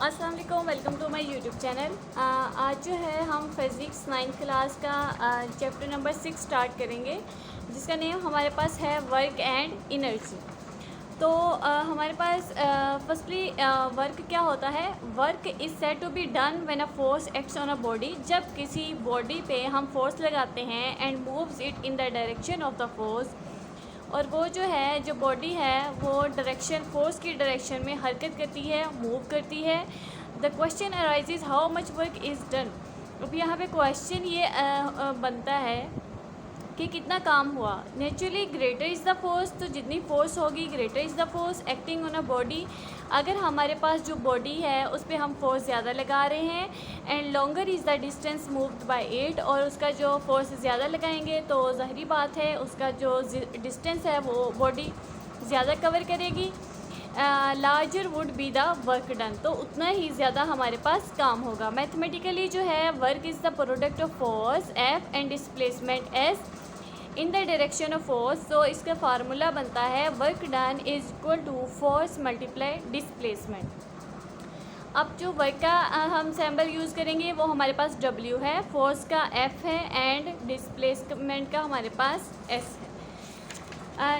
अस्सलाम वालेकुम, welcome to my YouTube channel. आज जो है हम फिज़िक्स 9th क्लास का चैप्टर नंबर 6 स्टार्ट करेंगे, जिसका नेम हमारे पास है वर्क एंड इनर्जी। तो हमारे पास फर्स्टली वर्क क्या होता है। Work is said to be done when a force acts on a body. जब किसी बॉडी पे हम फोर्स लगाते हैं and moves it in the direction of the force, और वो जो है जो बॉडी है वो डायरेक्शन फोर्स की डायरेक्शन में हरकत करती है, मूव करती है। The question arises how much work is done. अब यहाँ पे क्वेश्चन ये बनता है कि कितना काम हुआ। Naturally greater is the force, तो जितनी फोर्स होगी greater is the force acting on a body. अगर हमारे पास जो बॉडी है उस पर हम फोर्स ज़्यादा लगा रहे हैं and longer is the distance moved by it, और उसका जो फोर्स ज़्यादा लगाएंगे तो ज़ाहिरी बात है उसका जो डिस्टेंस है वो बॉडी ज़्यादा कवर करेगी। Larger would be the work done, तो उतना ही ज़्यादा हमारे पास काम होगा। मैथमेटिकली जो है work is the product of force F and displacement S in the direction of force. तो इसका फार्मूला बनता है work done is equal to force multiply displacement. अब जो वर्क का हम सैम्बल यूज़ करेंगे वो हमारे पास W है, फोर्स का F है एंड डिस्प्लेसमेंट का हमारे पास S है।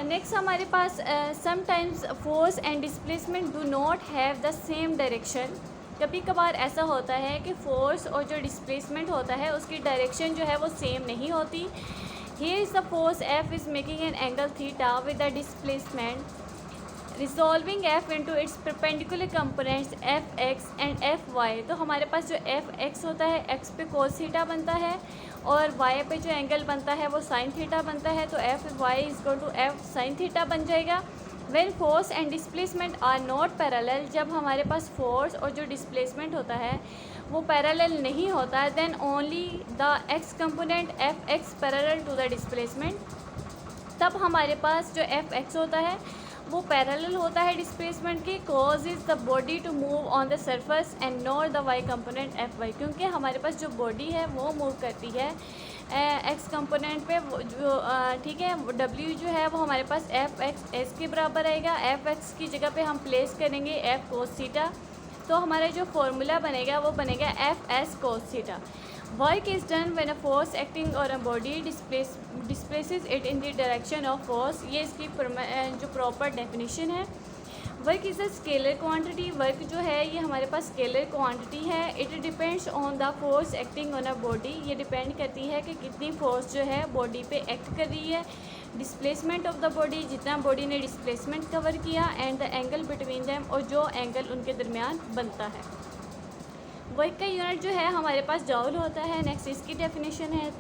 नेक्स्ट हमारे पास sometimes force and displacement do not have the same direction. कभी कभार ऐसा होता है कि फोर्स और जो डिस्प्लेसमेंट होता है उसकी डायरेक्शन जो है वो सेम नहीं होती। Here is the force F is making an angle theta with the displacement, resolving F into its perpendicular components Fx and Fy। तो हमारे पास जो Fx होता है x पे cos थीटा बनता है और y पे जो एंगल बनता है वो sin थीटा बनता है, तो Fy is equal to F sin theta बन जाएगा। When force and displacement are not parallel, जब हमारे पास फोर्स और जो डिस्प्लेसमेंट होता है वो पैरेलल नहीं होता है, then only the X component F X parallel to the displacement. तब हमारे पास जो एफ एक्स होता है वो पैरेलल होता है डिस्प्लेसमेंट की। Cause is the body to move on the surface and not the Y component F Y, क्योंकि हमारे पास जो बॉडी है वो मूव करती है एक्स कंपोनेंट पे जो ठीक है। डब्ल्यू जो है वो हमारे पास एफ एक्स एस के बराबर आएगा। एफ एक्स की जगह पे हम प्लेस करेंगे एफ कोस थीटा, तो हमारा जो फॉर्मूला बनेगा वो बनेगा F S cos theta. Work is done when a force acting और a body displaces it in the direction of force. ये इसकी जो प्रॉपर डेफिनेशन है। Work is a scalar quantity. Work जो है ये हमारे पास स्केलर क्वांटिटी है। It depends on the force acting on a body. ये डिपेंड करती है कि कितनी फोर्स जो है बॉडी पे एक्ट कर रही है। डिस्प्लेसमेंट ऑफ द बॉडी, जितना बॉडी ने डिस्प्लेसमेंट कवर किया, and the angle between them, और जो एंगल उनके दरमियान बनता है। वर्क का यूनिट जो है हमारे पास जॉल होता है। नेक्स्ट इसकी डेफिनेशन है